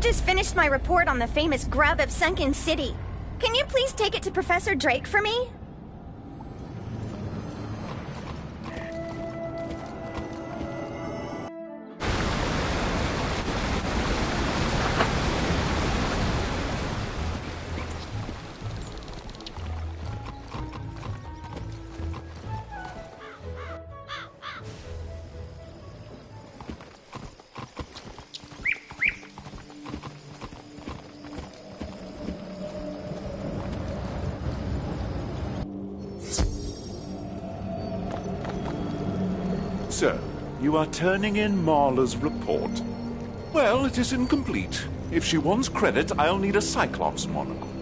just finished my report on the famous grub of Sunken City. Can you please take it to Professor Drake for me? So, you are turning in Marla's report. Well, it is incomplete. If she wants credit, I'll need a Cyclops monocle.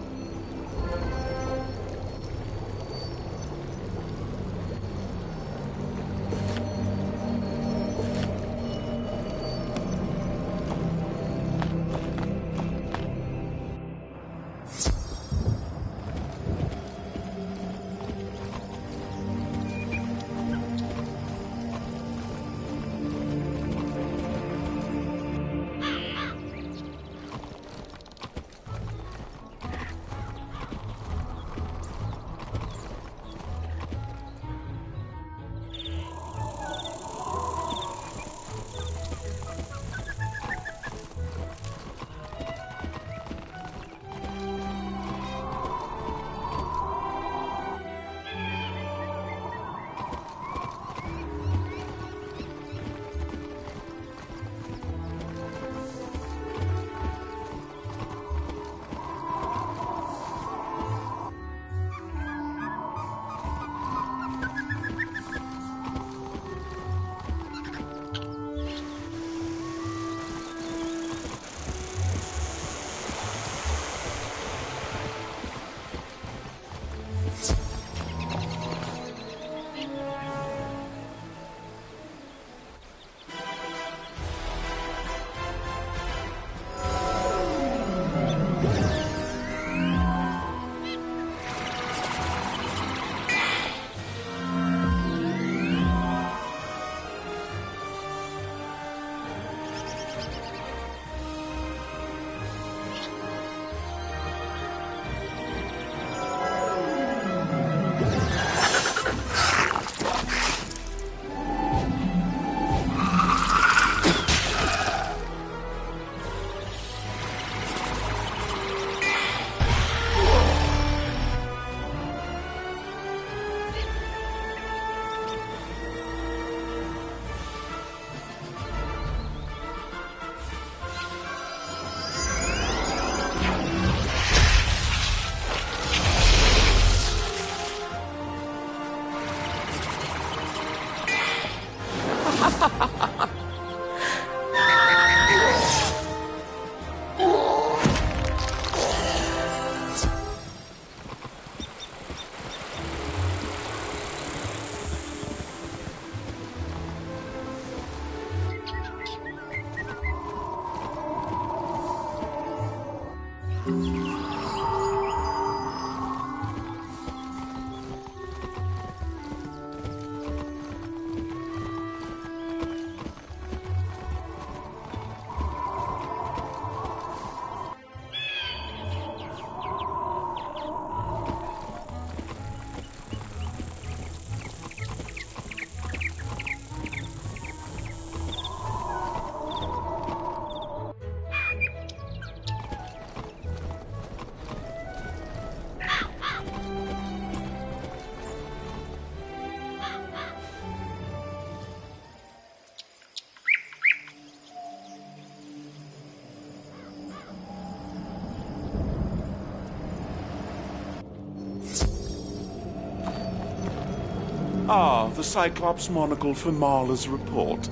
Ah, the Cyclops monocle for Marla's report.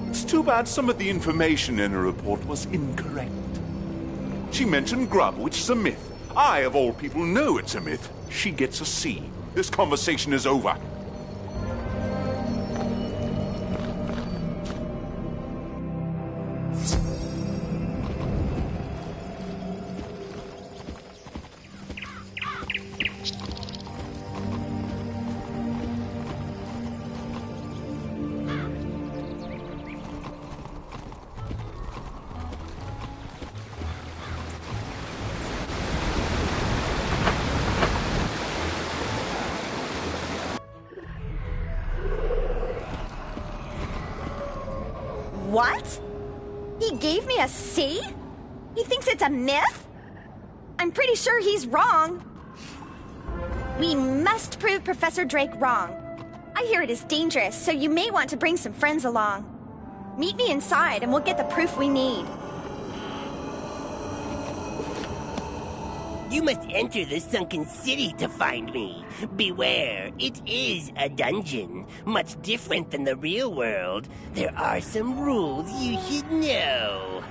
It's too bad some of the information in her report was incorrect. She mentioned grub, which is a myth. I, of all people, know it's a myth. She gets a C. This conversation is over. What? He gave me a C? He thinks it's a myth? I'm pretty sure he's wrong. We must prove Professor Drake wrong. I hear it is dangerous, so you may want to bring some friends along. Meet me inside and we'll get the proof we need. You must enter the sunken city to find me. Beware, it is a dungeon. Much different than the real world. There are some rules you should know.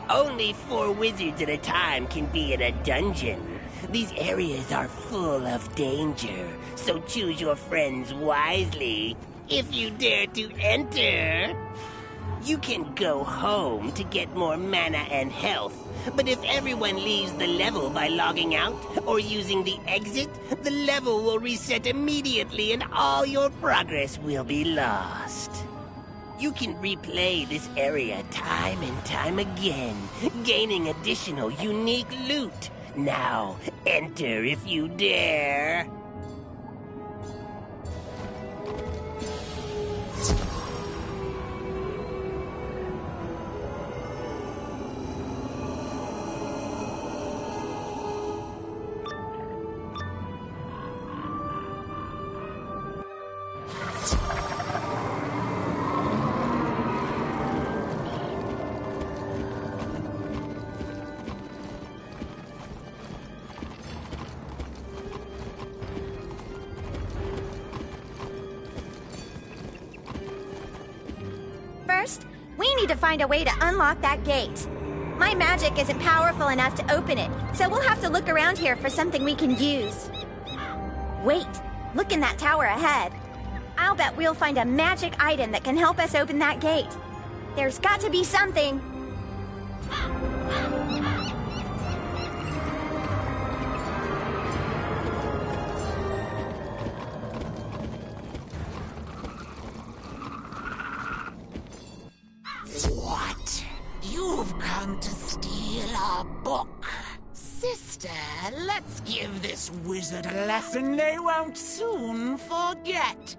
Only 4 wizards at a time can be in a dungeon. These areas are full of danger, so choose your friends wisely if you dare to enter. You can go home to get more mana and health, but if everyone leaves the level by logging out or using the exit, the level will reset immediately and all your progress will be lost. You can replay this area time and time again, gaining additional unique loot. Now, enter if you dare. First, we need to find a way to unlock that gate. My magic isn't powerful enough to open it, so we'll have to look around here for something we can use. Wait, look in that tower ahead. I'll bet we'll find a magic item that can help us open that gate. There's got to be something. What? You've come to steal our book. Sister, let's give this wizard a lesson they won't soon forget.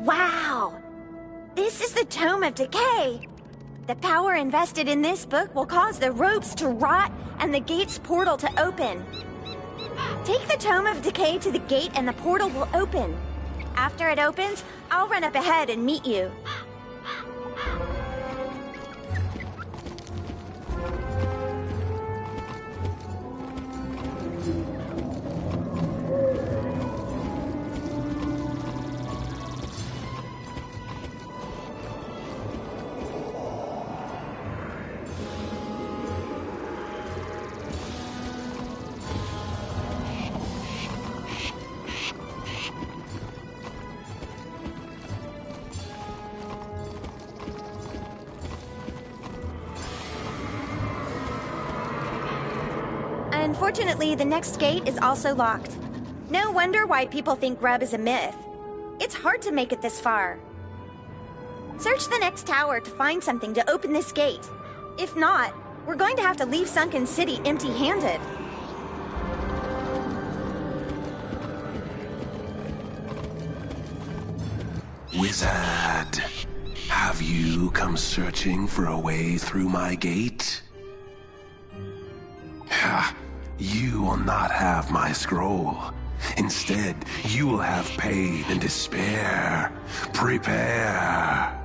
Wow! This is the Tome of Decay! The power invested in this book will cause the ropes to rot and the gate's portal to open. Take the Tome of Decay to the gate and the portal will open. After it opens, I'll run up ahead and meet you. Unfortunately, the next gate is also locked. No wonder why people think Grub is a myth. It's hard to make it this far. Search the next tower to find something to open this gate. If not, we're going to have to leave Sunken City empty-handed. Wizard, have you come searching for a way through my gate? Ha! You will not have my scroll. Instead, you will have pain and despair. Prepare!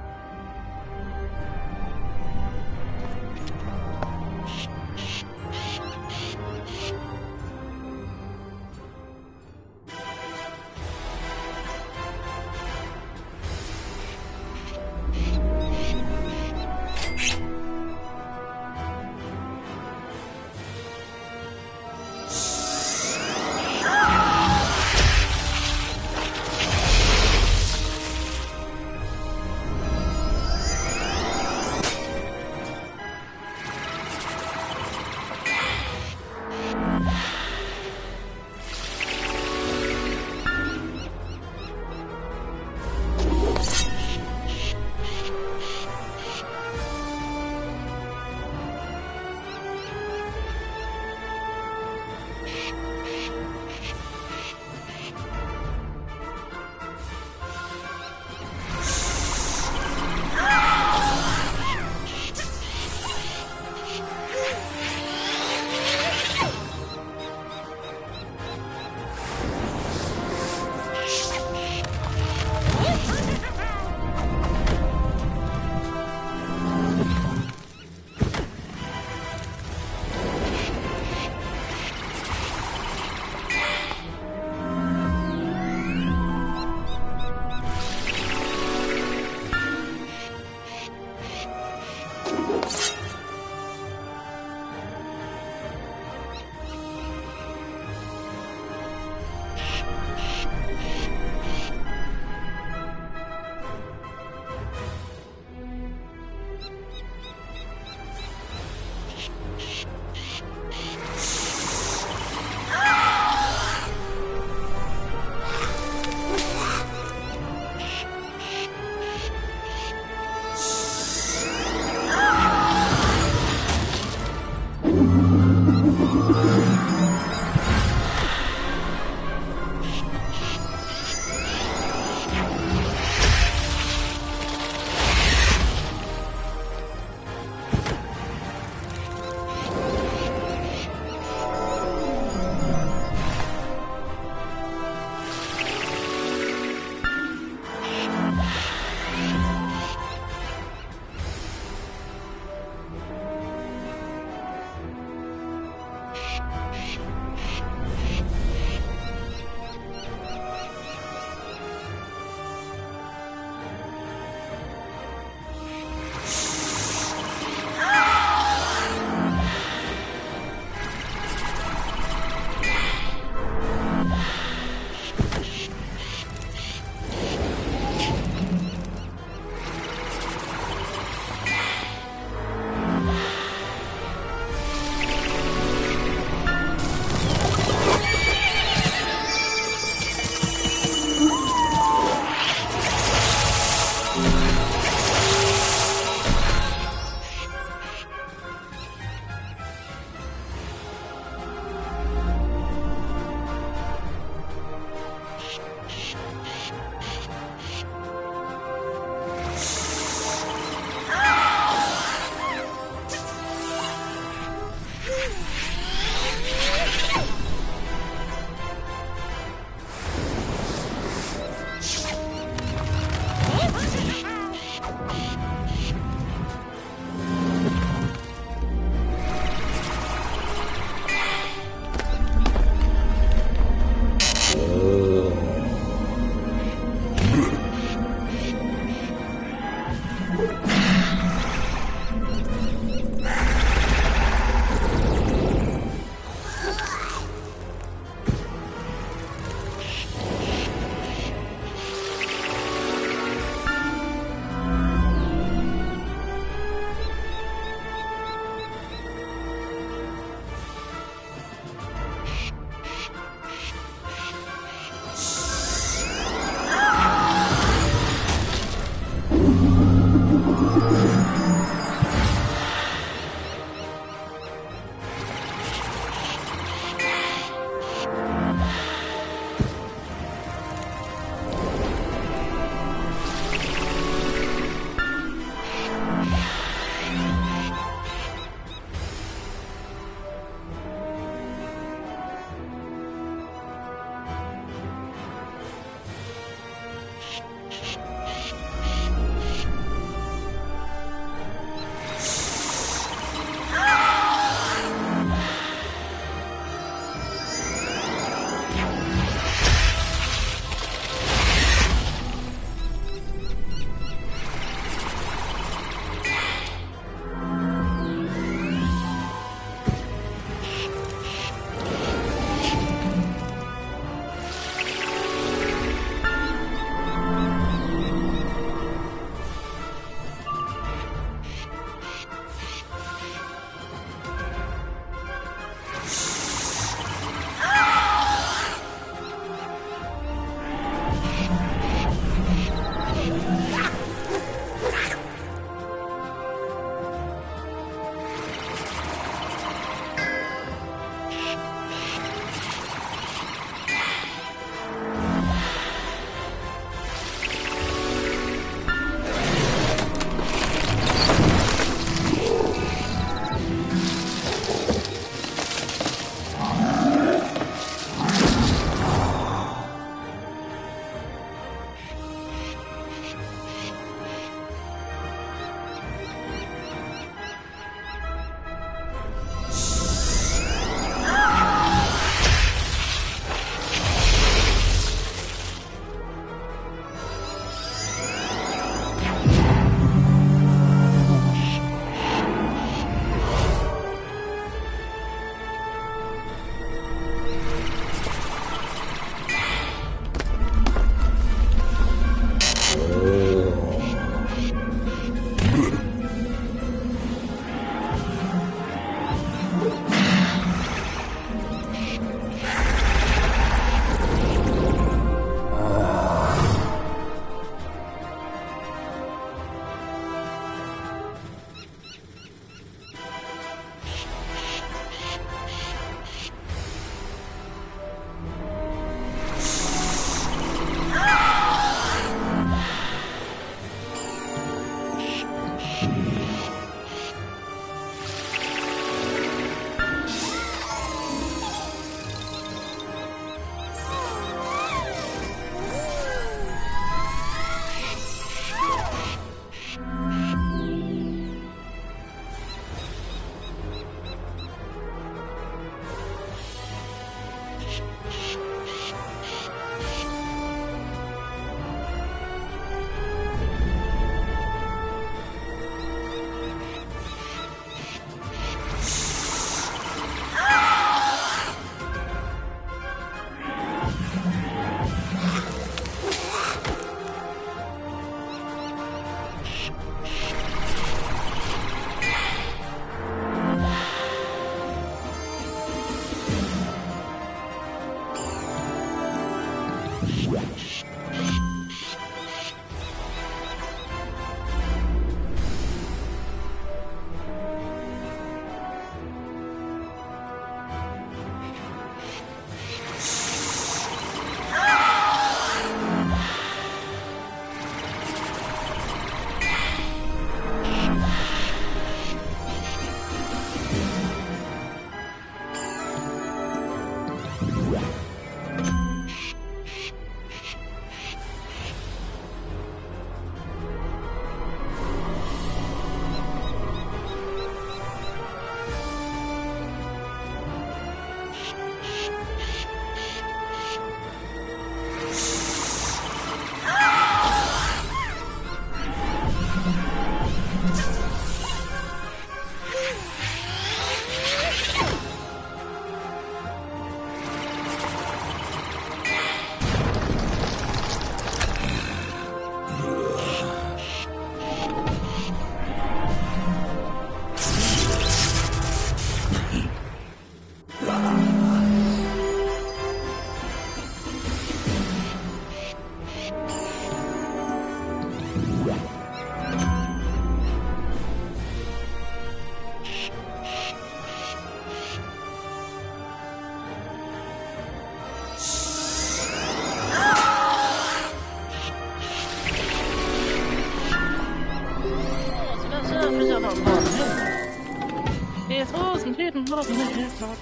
It wasn't hidden love in his heart.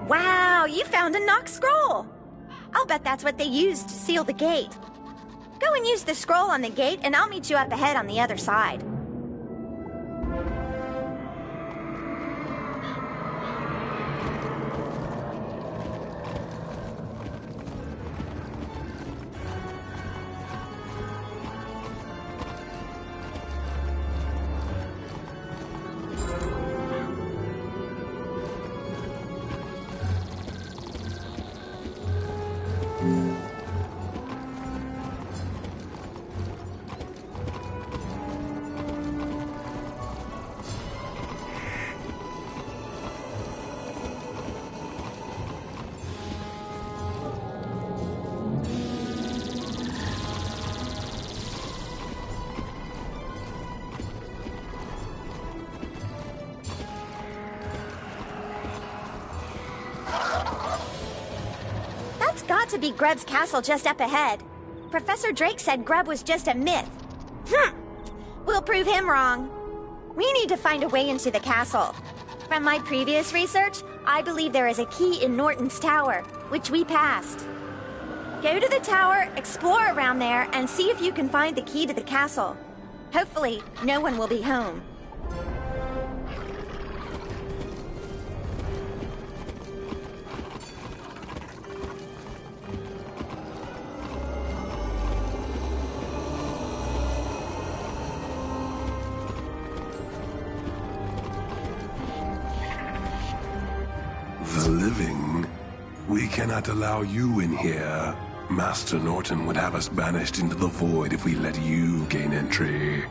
Wow, you found a Nox scroll! I'll bet that's what they used to seal the gate. Go and use the scroll on the gate, and I'll meet you up ahead on the other side. Got to be Grub's castle just up ahead. Professor Drake said Grub was just a myth. We'll prove him wrong. We need to find a way into the castle. From my previous research, I believe there is a key in Norton's tower, which we passed. Go to the tower, explore around there, and see if you can find the key to the castle. Hopefully, no one will be home. The living? We cannot allow you in here. Master Norton would have us banished into the void if we let you gain entry.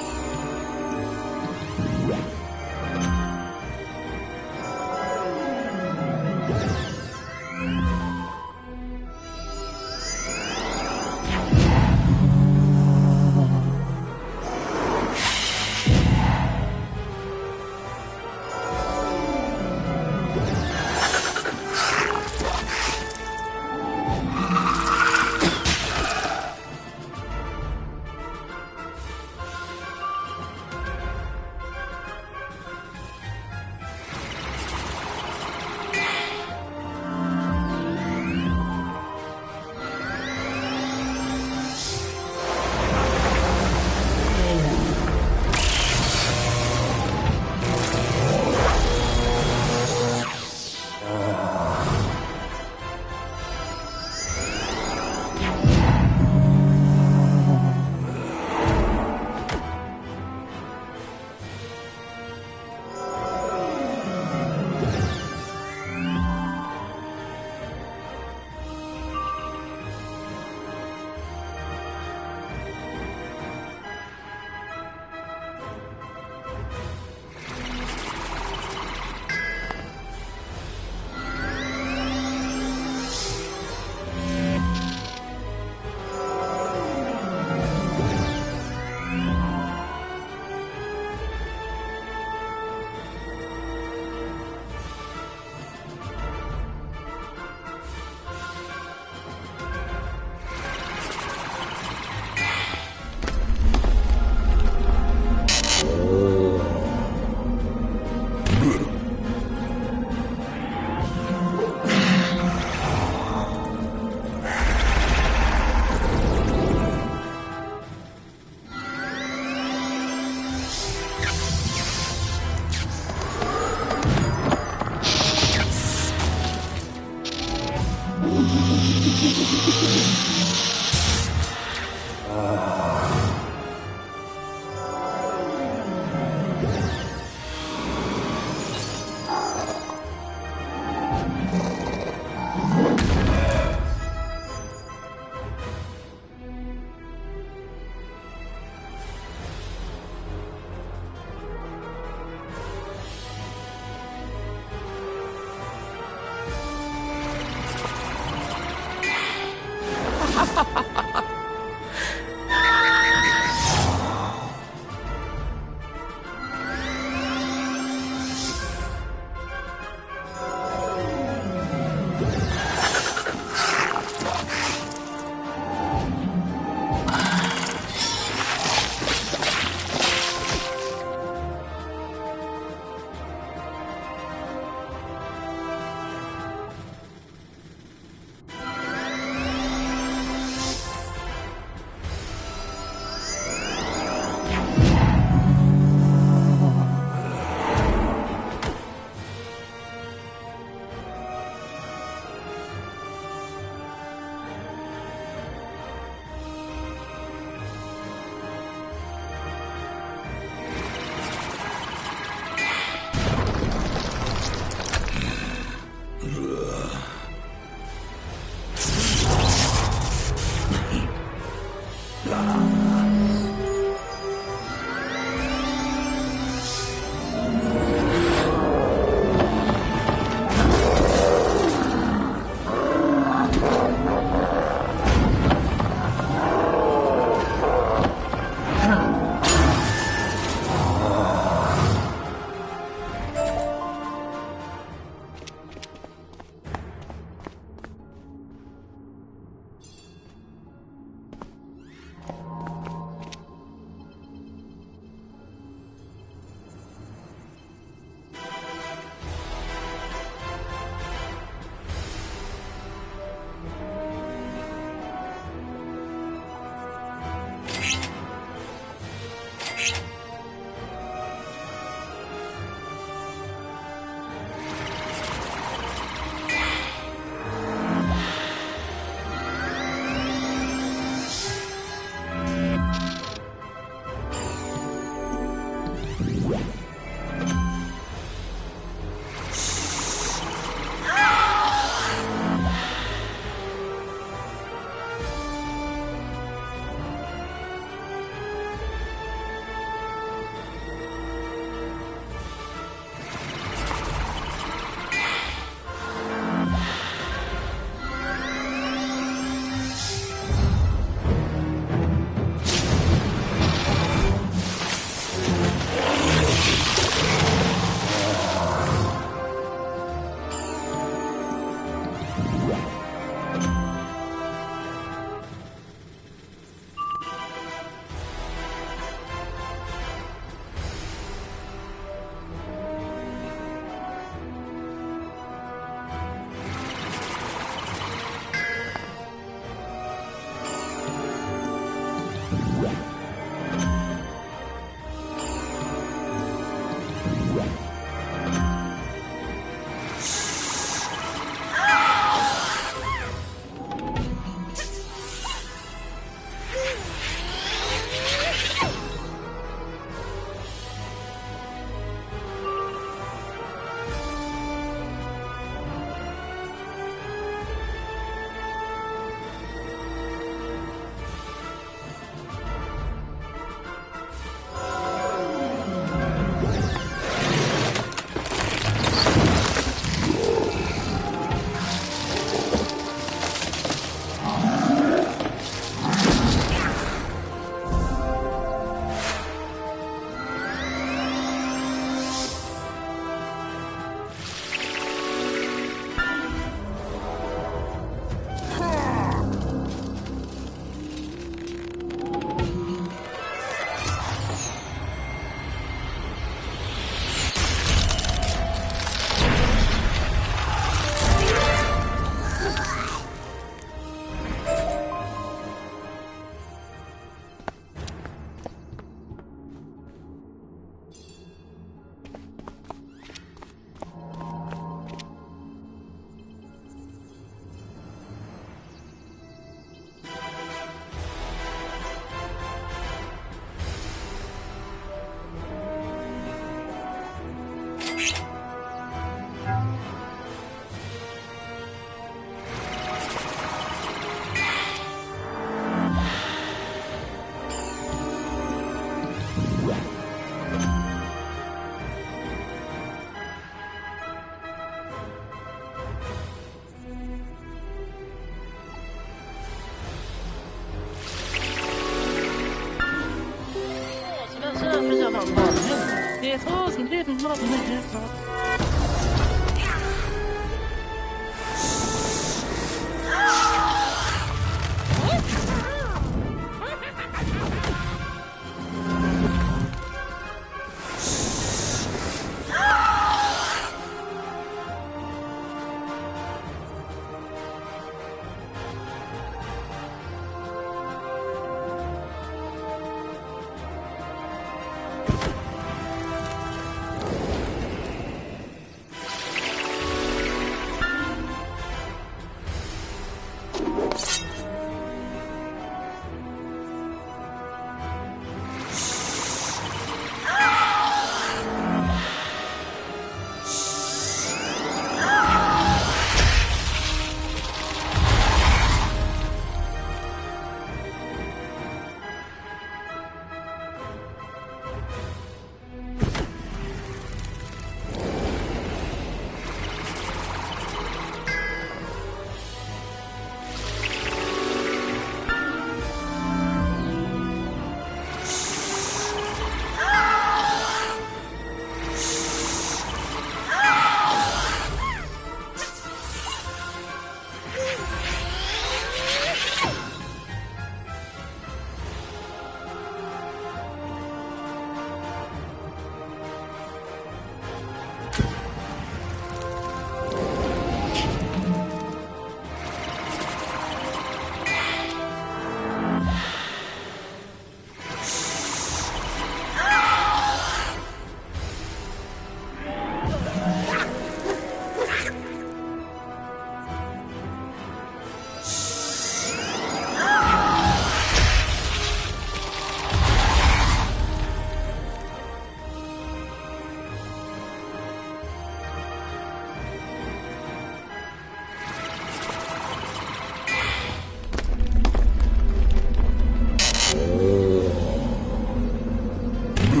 You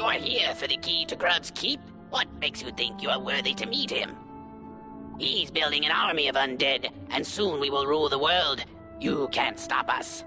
are here for the key to Grub's Keep? What makes you think you are worthy to meet him? He's building an army of undead, and soon we will rule the world. You can't stop us.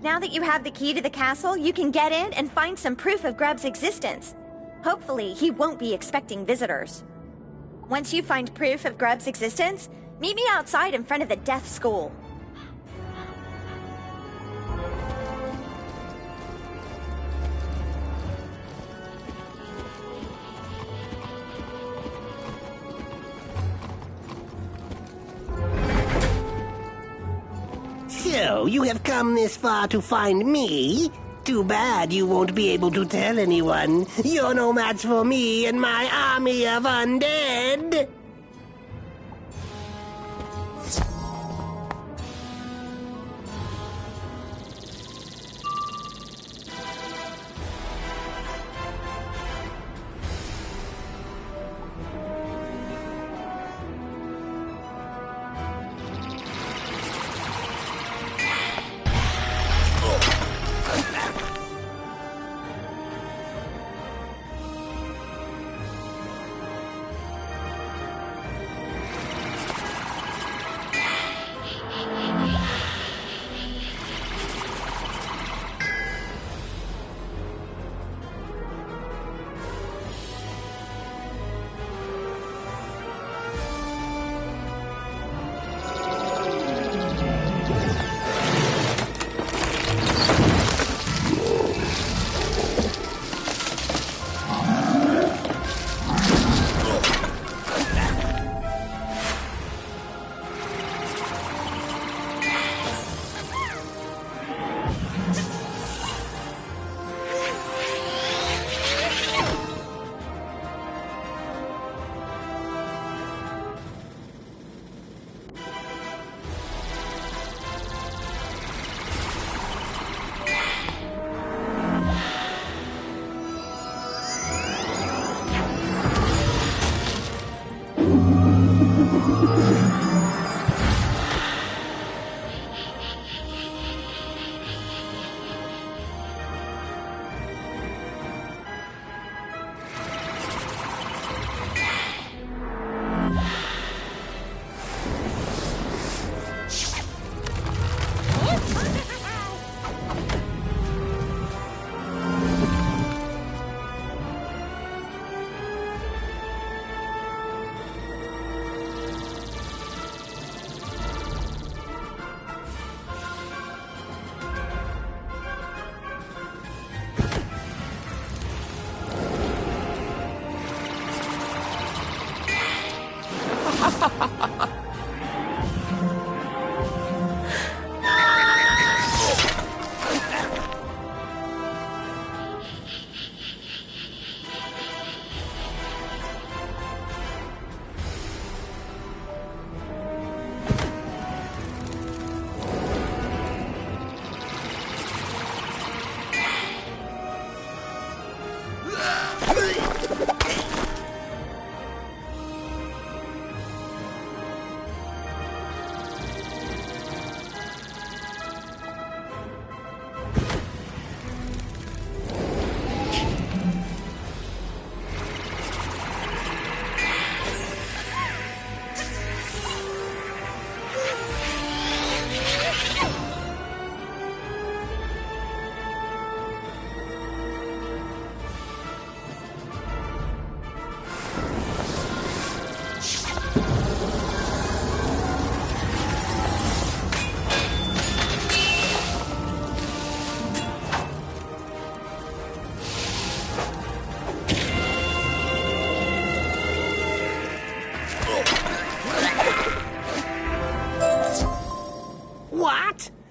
Now that you have the key to the castle, you can get in and find some proof of Grub's existence. Hopefully, he won't be expecting visitors. Once you find proof of Grub's existence, meet me outside in front of the Death School. So, you have come this far to find me? Too bad you won't be able to tell anyone. You're no match for me and my army of undead.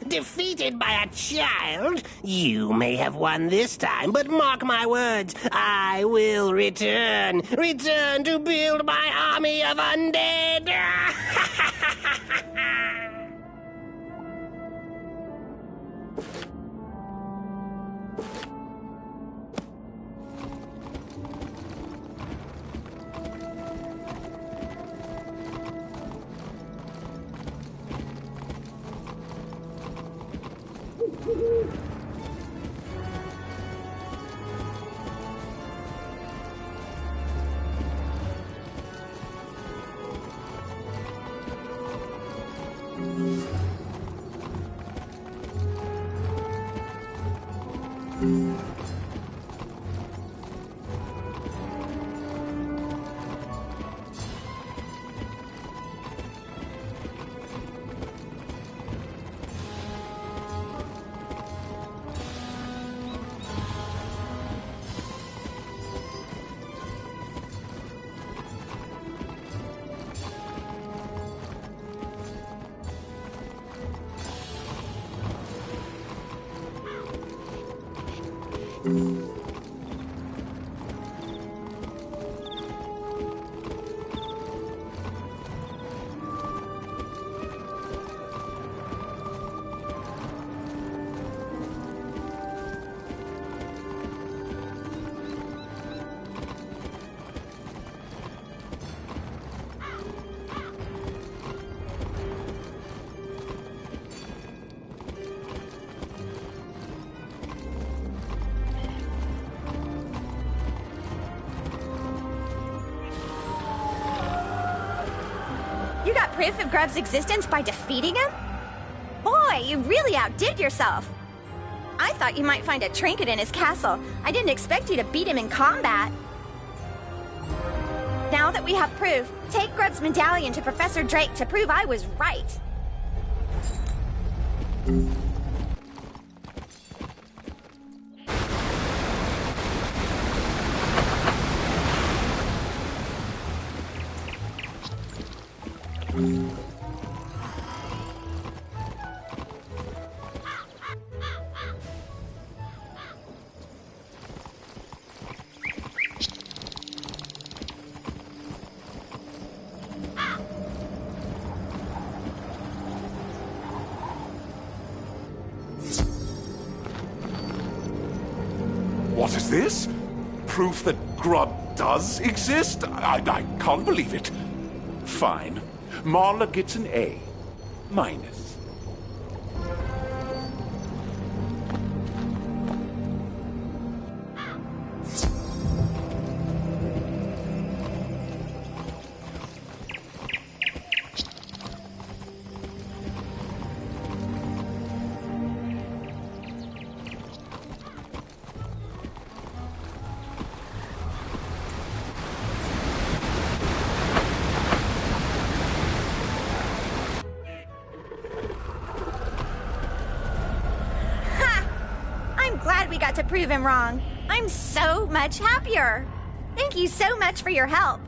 Defeated by a child? You may have won this time, but mark my words, I will return. Return to build my army of undead. You got proof of Grub's existence by defeating him? Boy, you really outdid yourself. I thought you might find a trinket in his castle. I didn't expect you to beat him in combat. Now that we have proof, take Grub's medallion to Professor Drake to prove I was right. What is this? Proof that Grub does exist? I can't believe it. Fine. Marla gets an A. Minus. We got to prove him wrong. I'm so much happier. Thank you so much for your help.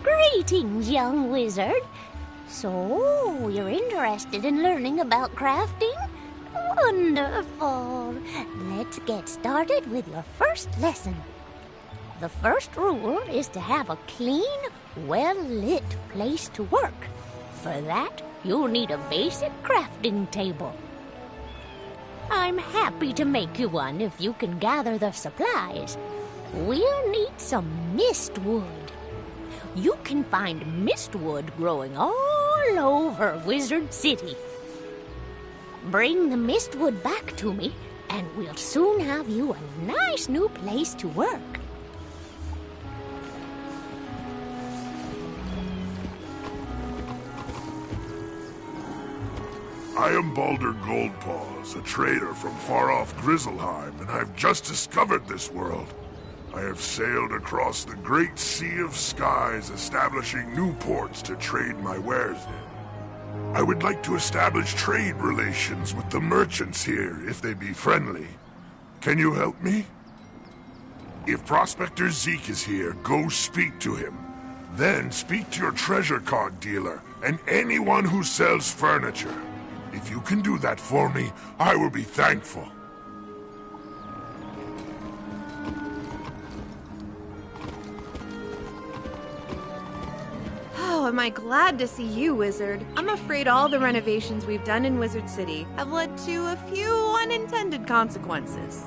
Greetings, young wizard. So, you're interested in learning about crafting? Wonderful. Let's get started with your first lesson. The first rule is to have a clean, well-lit place to work. For that, you'll need a basic crafting table. I'm happy to make you one if you can gather the supplies. We'll need some mistwood. You can find mistwood growing all over Wizard City. Bring the mistwood back to me, and we'll soon have you a nice new place to work. I am Baldur Goldpaws, a trader from far-off Grizzleheim, and I've just discovered this world. I have sailed across the great sea of skies, establishing new ports to trade my wares in. I would like to establish trade relations with the merchants here, if they be friendly. Can you help me? If Prospector Zeke is here, go speak to him. Then speak to your treasure card dealer, and anyone who sells furniture. If you can do that for me, I will be thankful. Oh, am I glad to see you, Wizard. I'm afraid all the renovations we've done in Wizard City have led to a few unintended consequences.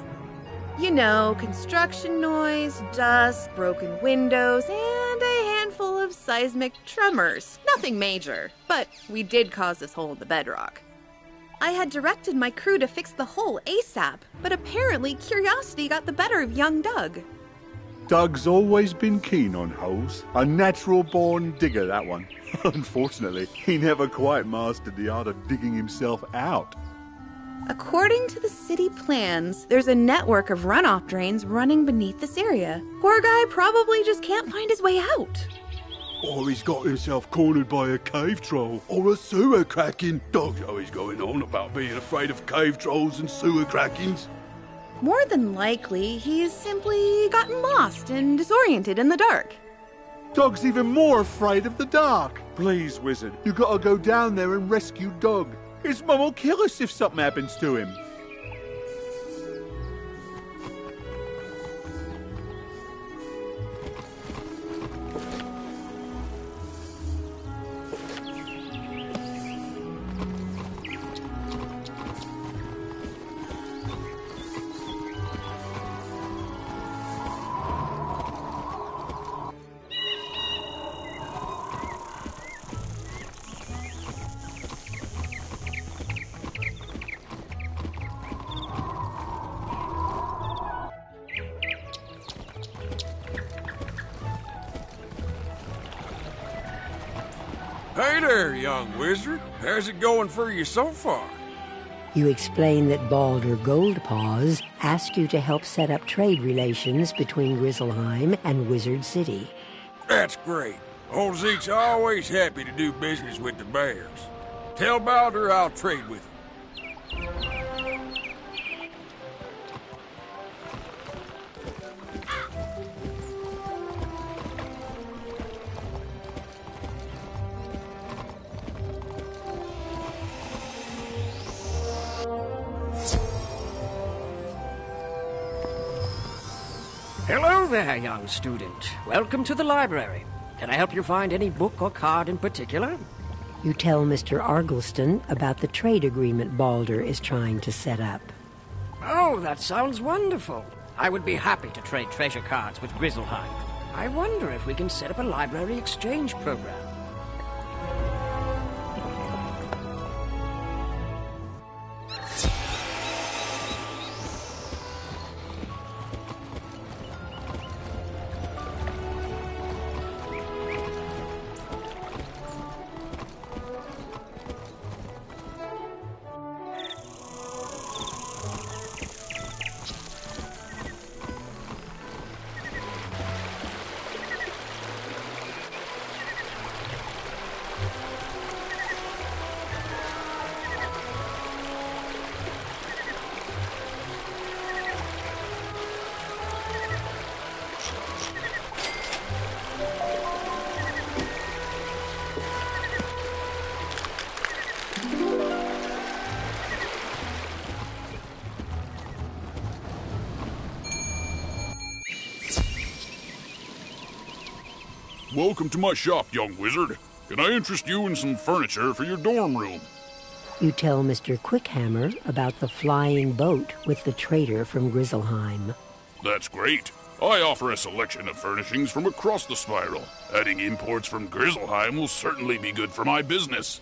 You know, construction noise, dust, broken windows, and a handful of seismic tremors. Nothing major, but we did cause this hole in the bedrock. I had directed my crew to fix the hole ASAP, but apparently curiosity got the better of young Doug. Doug's always been keen on holes. A natural-born digger, that one. Unfortunately, he never quite mastered the art of digging himself out. According to the city plans, there's a network of runoff drains running beneath this area. Poor guy probably just can't find his way out. Or he's got himself cornered by a cave troll, or a sewer kraken. Dog's always going on about being afraid of cave trolls and sewer krakens. More than likely, he's simply gotten lost and disoriented in the dark. Dog's even more afraid of the dark. Please, Wizard, you gotta go down there and rescue Dog. His mum will kill us if something happens to him. Hey there, young wizard. How's it going for you so far? You explain that Baldur Goldpaws asked you to help set up trade relations between Grizzleheim and Wizard City. That's great. Old Zeke's always happy to do business with the bears. Tell Baldur I'll trade with him. Hello there, young student. Welcome to the library. Can I help you find any book or card in particular? You tell Mr. Argleston about the trade agreement Baldur is trying to set up. Oh, that sounds wonderful. I would be happy to trade treasure cards with Grizzleheim. I wonder if we can set up a library exchange program. Welcome to my shop, young wizard. Can I interest you in some furniture for your dorm room? You tell Mr. Quickhammer about the flying boat with the trader from Grizzleheim. That's great. I offer a selection of furnishings from across the spiral. Adding imports from Grizzleheim will certainly be good for my business.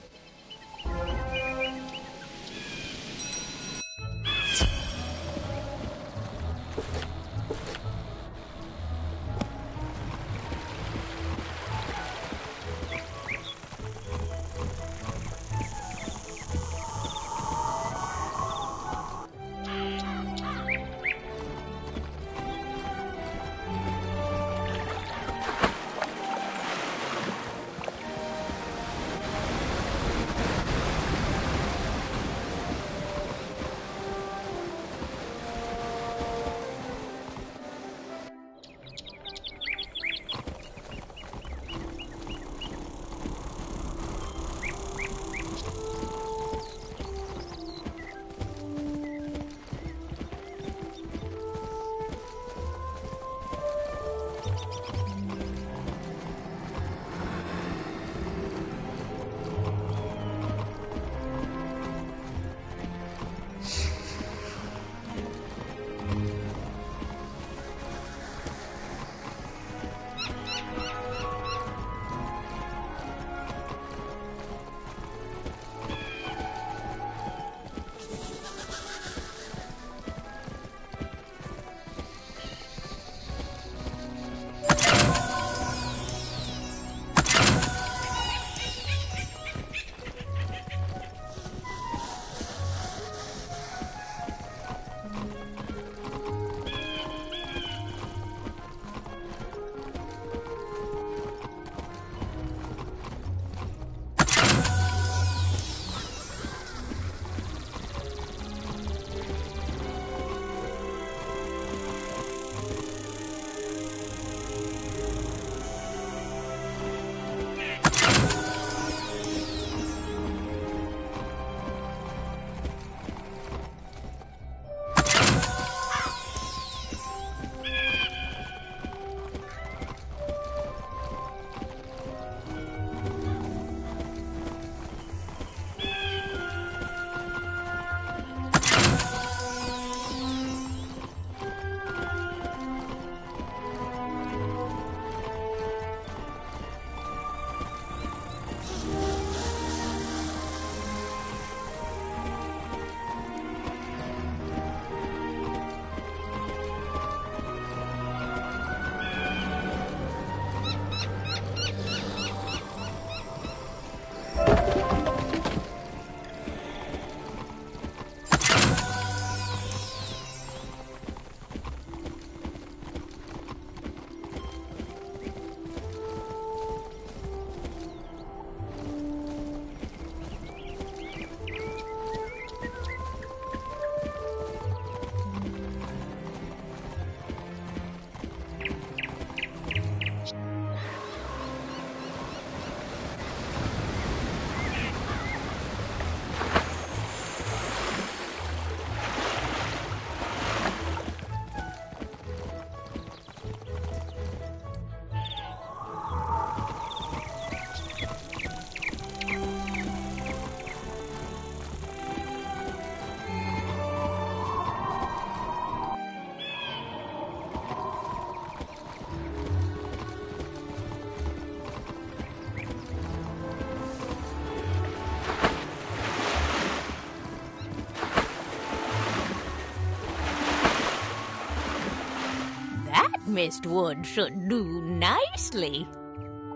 Mistwood should do nicely.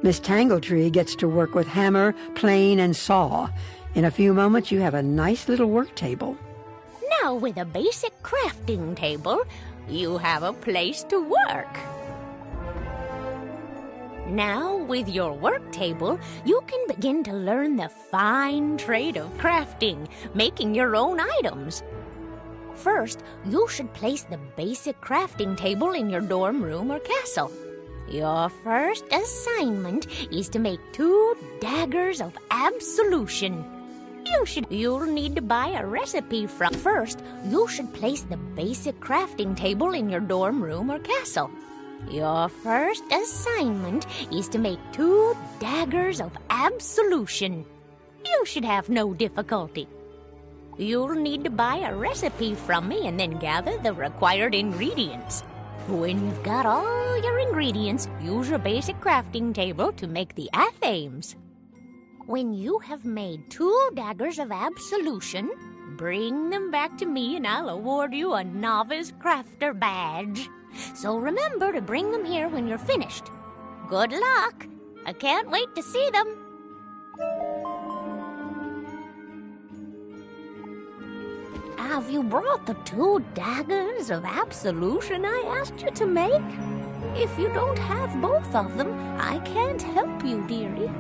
Miss Tangletree gets to work with hammer, plane, and saw. In a few moments, you have a nice little work table. Now, with a basic crafting table, you have a place to work. Now, with your work table, you can begin to learn the fine trade of crafting, making your own items. First, you should place the basic crafting table in your dorm room or castle. Your first assignment is to make 2 daggers of absolution. You'll need to buy a recipe from. First, you should place the basic crafting table in your dorm room or castle. Your first assignment is to make 2 daggers of absolution. You should have no difficulty. You'll need to buy a recipe from me and then gather the required ingredients. When you've got all your ingredients, use your basic crafting table to make the athames. When you have made 2 daggers of absolution, bring them back to me and I'll award you a novice crafter badge. So remember to bring them here when you're finished. Good luck! I can't wait to see them. Have you brought the 2 daggers of absolution I asked you to make? If you don't have both of them, I can't help you, dearie.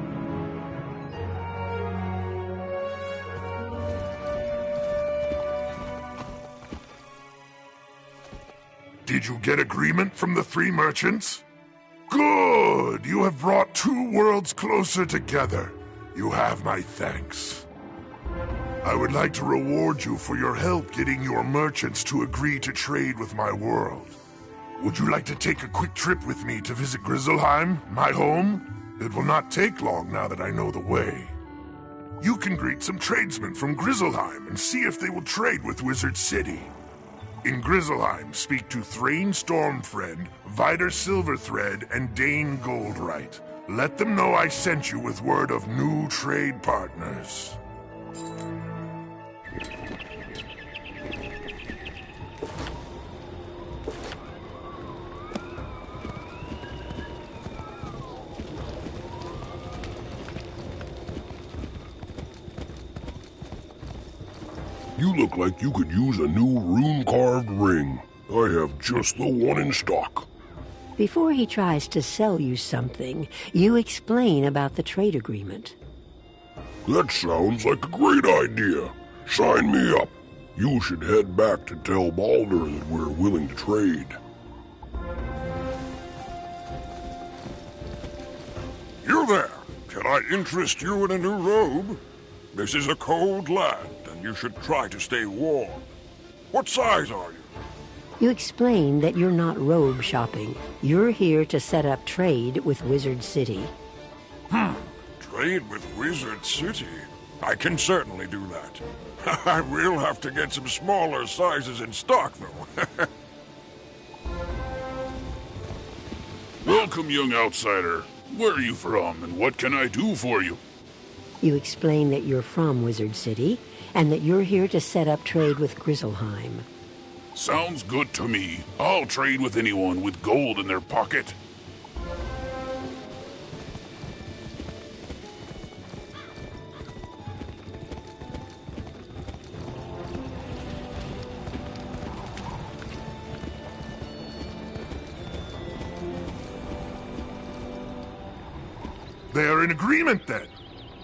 Did you get agreement from the 3 merchants? Good! You have brought 2 worlds closer together. You have my thanks. I would like to reward you for your help getting your merchants to agree to trade with my world. Would you like to take a quick trip with me to visit Grizzleheim, my home? It will not take long now that I know the way. You can greet some tradesmen from Grizzleheim and see if they will trade with Wizard City. In Grizzleheim, speak to Thrain Stormfriend, Vider Silverthread, and Dane Goldright. Let them know I sent you with word of new trade partners. You look like you could use a new rune-carved ring. I have just the one in stock. Before he tries to sell you something, you explain about the trade agreement. That sounds like a great idea. Sign me up. You should head back to tell Baldur that we're willing to trade. You there! Can I interest you in a new robe? This is a cold land, and you should try to stay warm. What size are you? You explain that you're not robe shopping. You're here to set up trade with Wizard City. Trade with Wizard City? I can certainly do that. I will have to get some smaller sizes in stock, though. Welcome, young outsider. Where are you from, and what can I do for you? You explain that you're from Wizard City, and that you're here to set up trade with Grizzleheim. Sounds good to me. I'll trade with anyone with gold in their pocket. They are in agreement, then.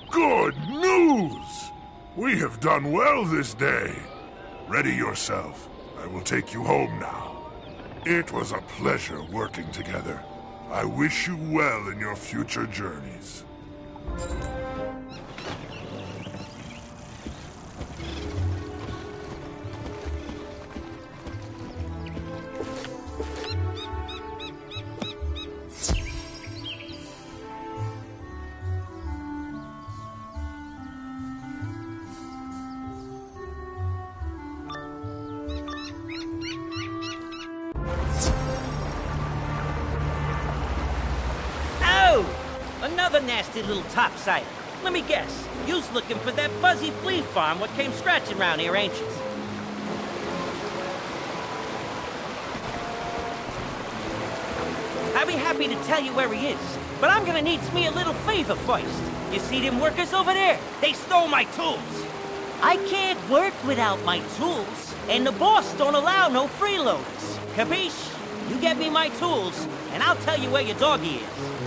Good news! We have done well this day. Ready yourself. I will take you home now. It was a pleasure working together. I wish you well in your future journeys. Another nasty little topsider. Let me guess, you's looking for that fuzzy flea farm what came scratching round here, ain't you? I'd be happy to tell you where he is, but I'm gonna need me a little favor first. You see them workers over there? They stole my tools. I can't work without my tools, and the boss don't allow no freeloaders. Capiche? You get me my tools, and I'll tell you where your doggy is.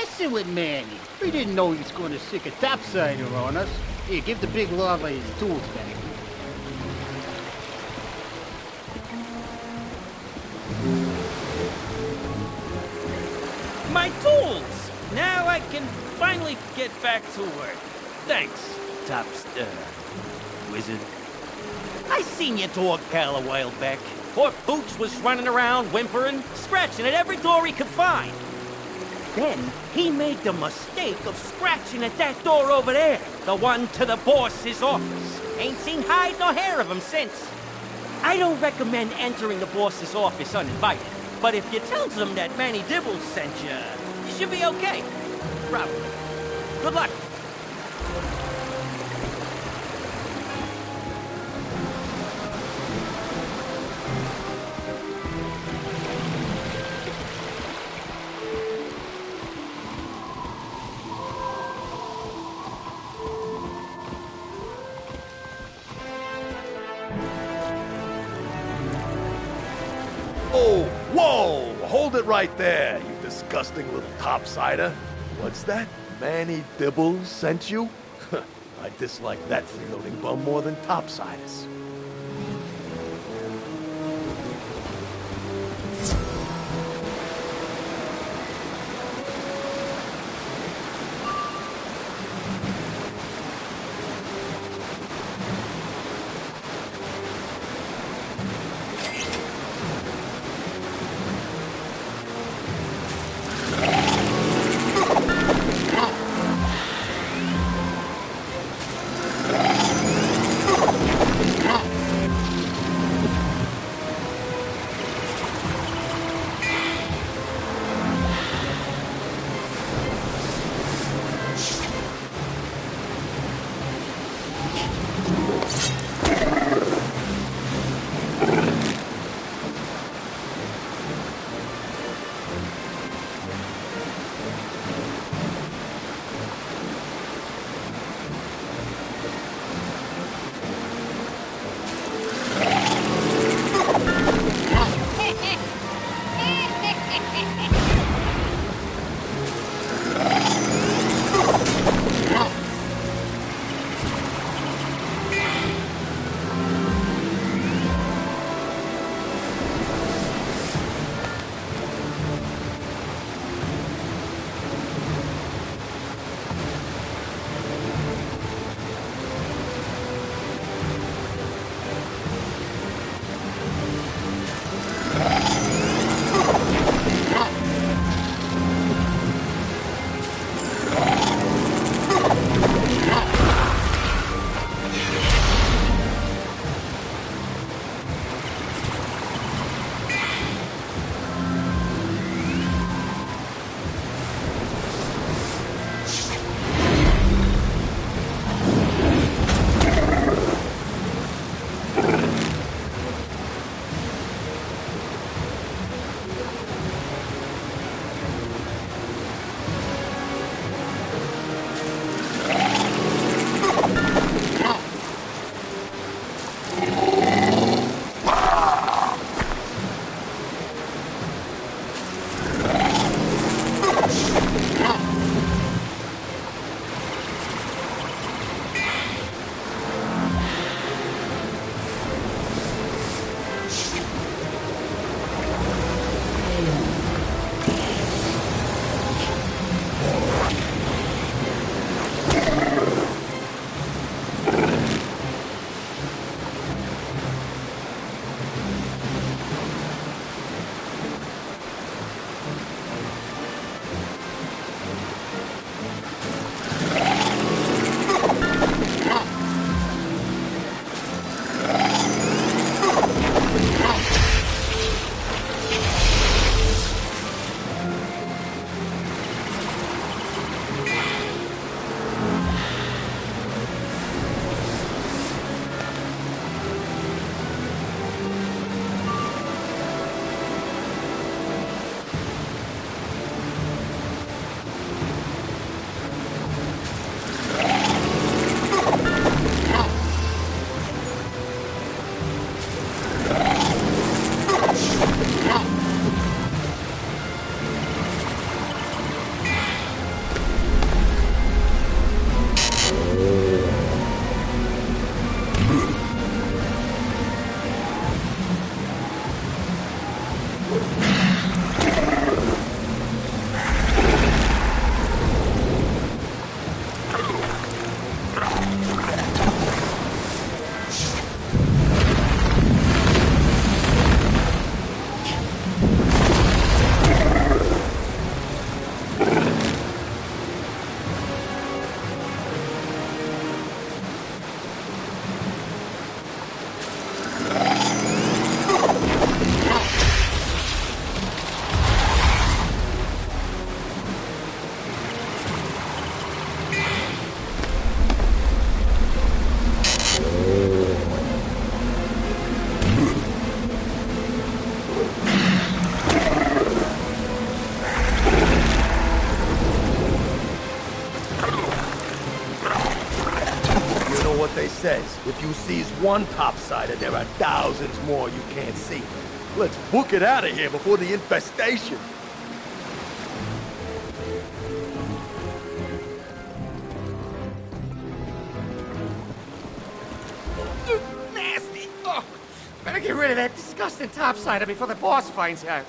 messing with Manny. We didn't know he was going to stick a topsider on us. Here, give the big lava his tools back. My tools! Now I can finally get back to work. Thanks, Wizard. I seen your dog pal a while back. Poor Pooch was running around whimpering, scratching at every door he could find. Then he made the mistake of scratching at that door over there, the one to the boss's office. Ain't seen hide nor hair of him since. I don't recommend entering the boss's office uninvited, but if you tells him that Manny Dibbles sent you, you should be okay. Probably. Good luck. Oh, whoa! Hold it right there, you disgusting little topsider. What's that? Manny Dibbles sent you? I dislike that freeloading bum more than topsiders. says, if you seize one topsider, there are thousands more you can't see. Let's book it out of here before the infestation. Nasty! Oh, better get rid of that disgusting topsider before the boss finds out.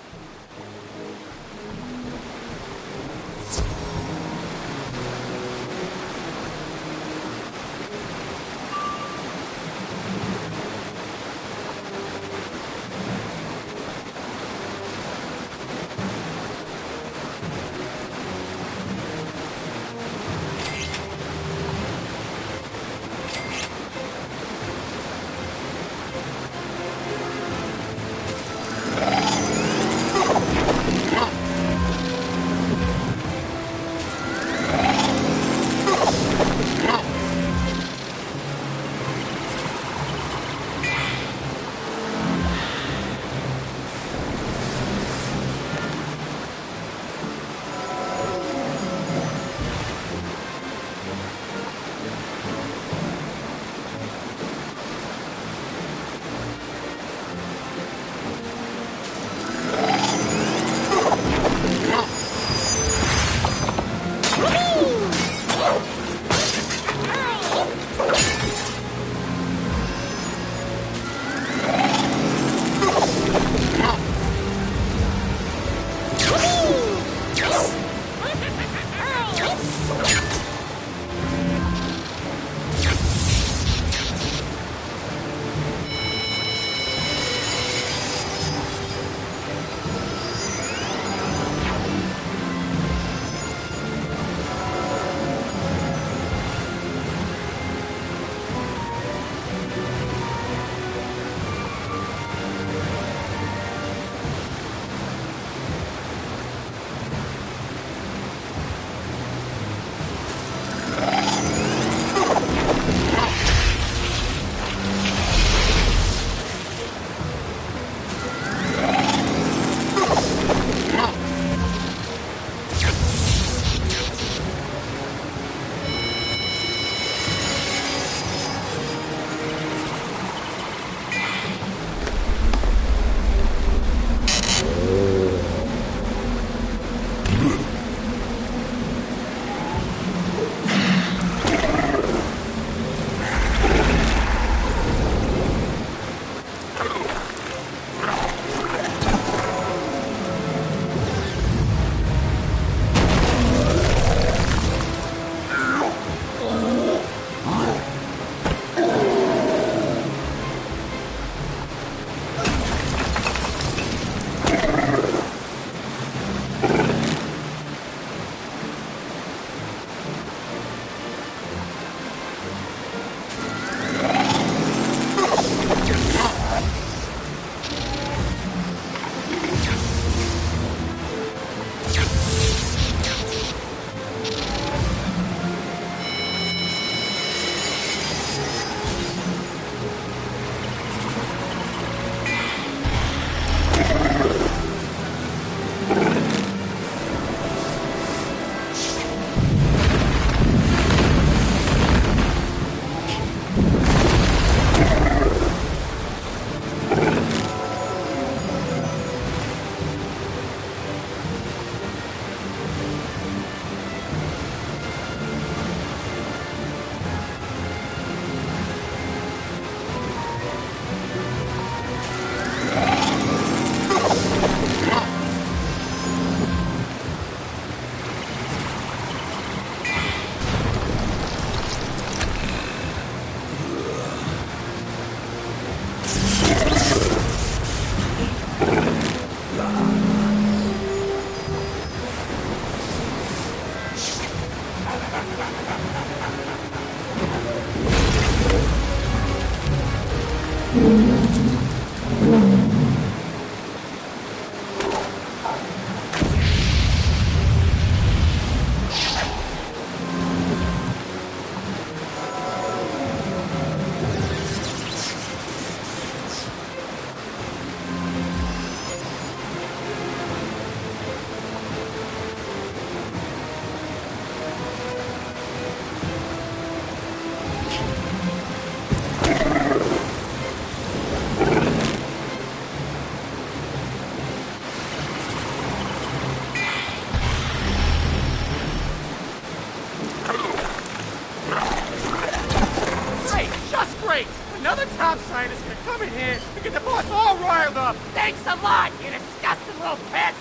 topsiders gonna come in here and get the boss all riled up. Thanks a lot, you disgusting little pest!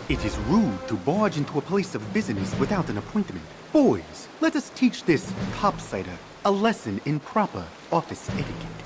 It is rude to barge into a place of business without an appointment. Boys, let us teach this topsider a lesson in proper office etiquette.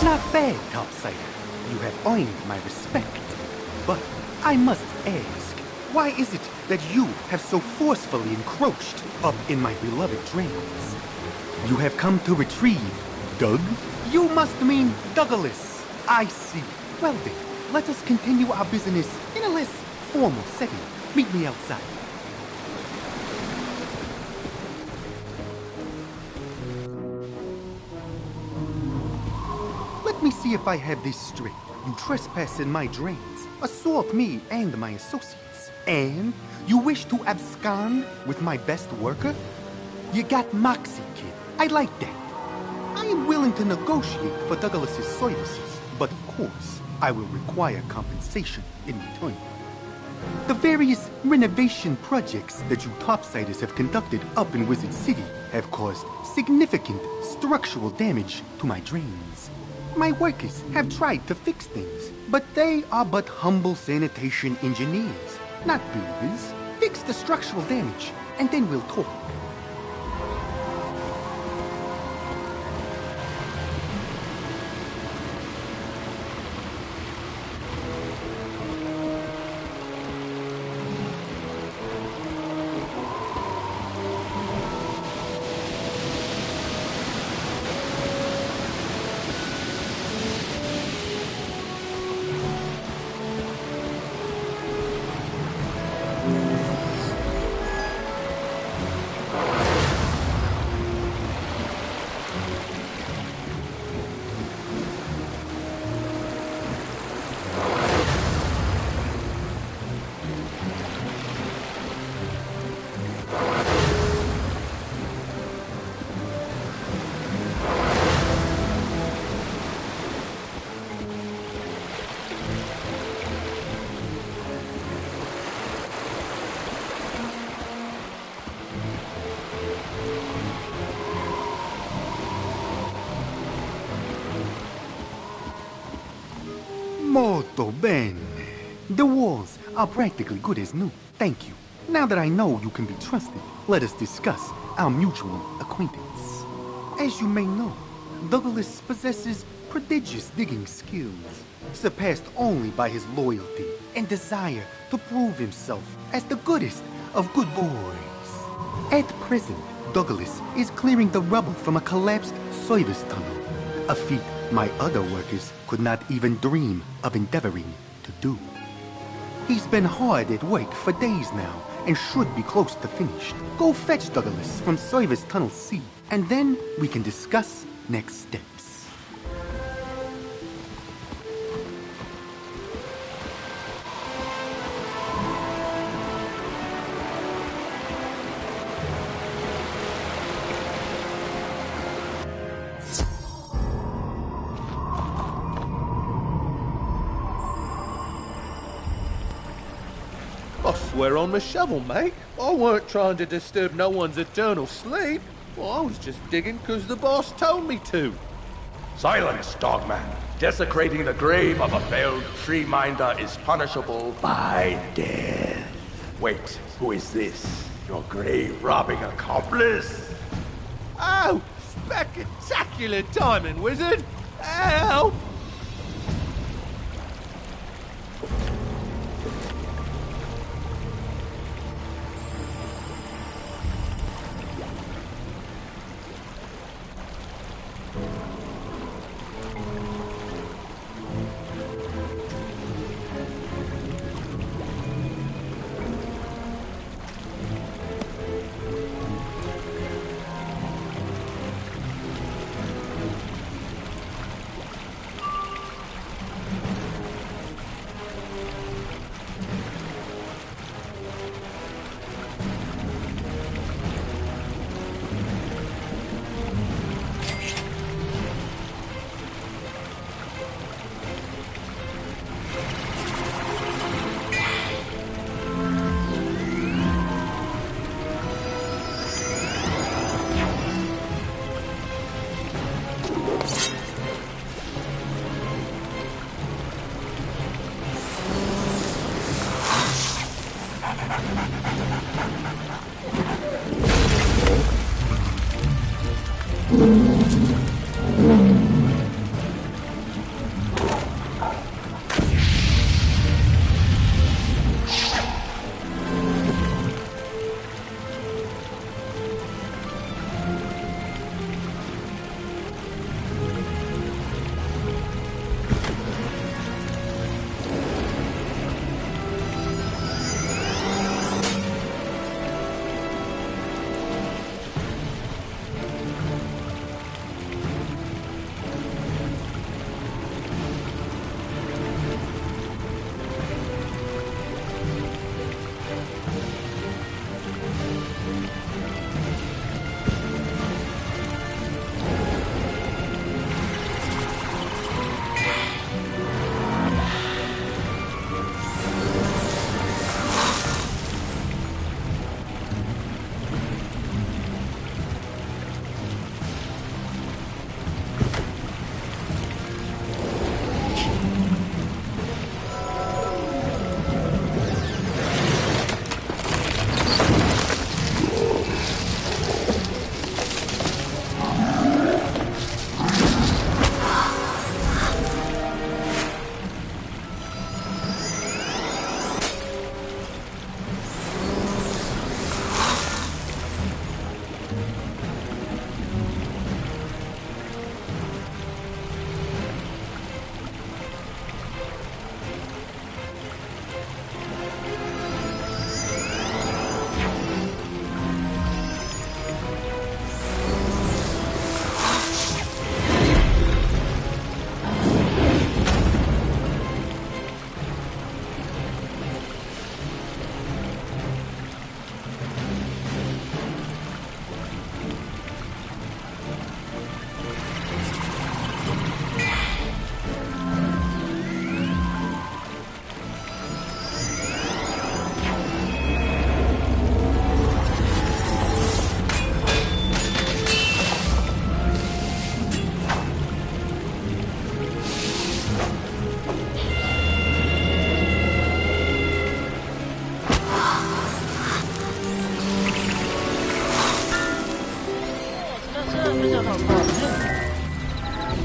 Not bad, Topsider. You have earned my respect. But I must ask, why is it that you have so forcefully encroached up in my beloved drains? You have come to retrieve Doug? You must mean Douglas. I see. Well then, let us continue our business in a less formal setting. Meet me outside. Let me see if I have this straight. You trespass in my drains, assault me and my associates, and you wish to abscond with my best worker? You got moxie, kid. I like that. I am willing to negotiate for Douglas's services, but of course, I will require compensation in return. The various renovation projects that you topsiders have conducted up in Wizard City have caused significant structural damage to my drains. My workers have tried to fix things, but they are but humble sanitation engineers, not builders. Fix the structural damage, and then we'll talk. Molto bene. The walls are practically good as new. Thank you. Now that I know you can be trusted, let us discuss our mutual acquaintance. As you may know, Douglas possesses prodigious digging skills, surpassed only by his loyalty and desire to prove himself as the goodest of good boys. At present, Douglas is clearing the rubble from a collapsed service tunnel, a feat my other workers could not even dream of endeavoring to do. He's been hard at work for days now and should be close to finished. Go fetch Douglas from Service Tunnel C, and then we can discuss next steps. I swear on my shovel, mate. I weren't trying to disturb no one's eternal sleep. Well, I was just digging because the boss told me to. Silence, dogman. Desecrating the grave of a failed tree minder is punishable by death. Wait, who is this? Your grave-robbing accomplice? Oh, spectacular timing, wizard! Help!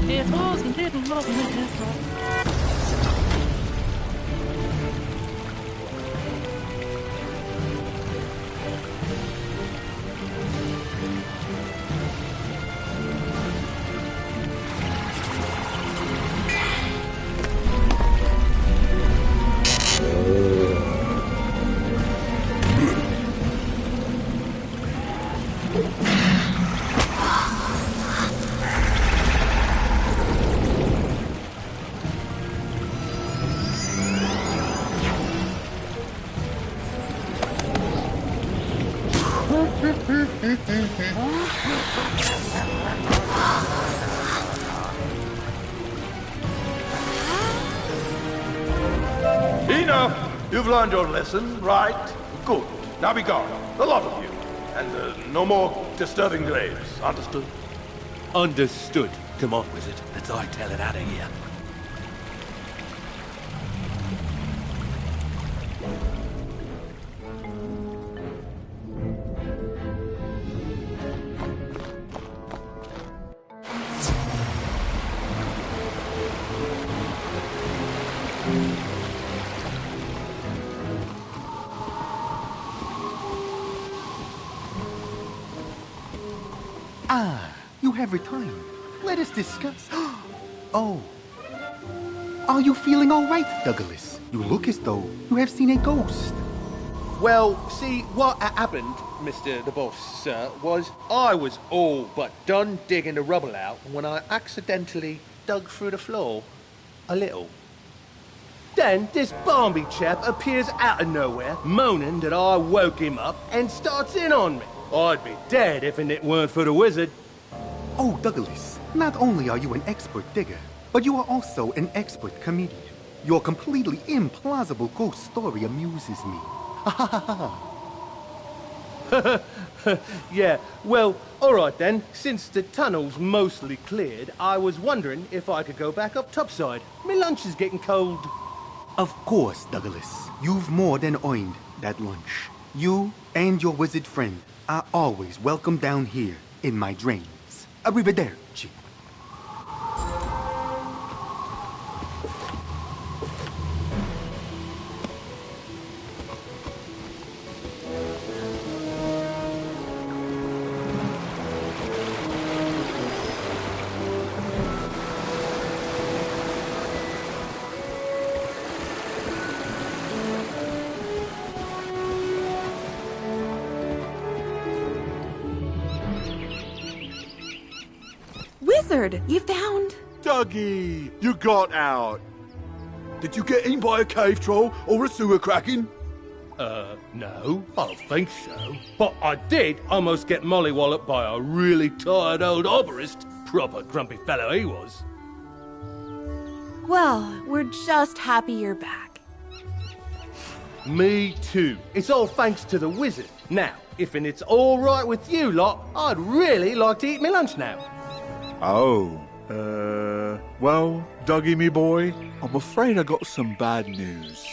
It wasn't hidden love in his heart. Enough! You've learned your lesson, right? Good. Now be gone. The lot of you. And no more disturbing graves. Understood? Understood. Come on, wizard. Let's hightail it out of here. Ah, you have returned. Let us discuss. Oh. Are you feeling all right, Douglas? You look as though you have seen a ghost. Well, see, what happened, Mr. the Boss, sir, was I was all but done digging the rubble out when I accidentally dug through the floor. A little. Then this Barnby chap appears out of nowhere, moaning that I woke him up and starts in on me. I'd be dead if it weren't for the wizard. Oh, Douglas, not only are you an expert digger, but you are also an expert comedian. Your completely implausible ghost story amuses me. Ha ha ha ha. Yeah, well, alright then. Since the tunnel's mostly cleared, I was wondering if I could go back up topside. My lunch is getting cold. Of course, Douglas. You've more than earned that lunch. You and your wizard friend are always welcome down here in my dreams. Arrivederci. Wizard, you found... Dougie, you got out. Did you get eaten by a cave troll or a sewer kraken? No, I don't think so. But I did almost get mollywalloped by a really tired old arborist. Proper grumpy fellow he was. Well, we're just happy you're back. Me too. It's all thanks to the wizard. Now, if it's all right with you lot, I'd really like to eat my lunch now. Oh, well, Dougie, me boy, I'm afraid I got some bad news.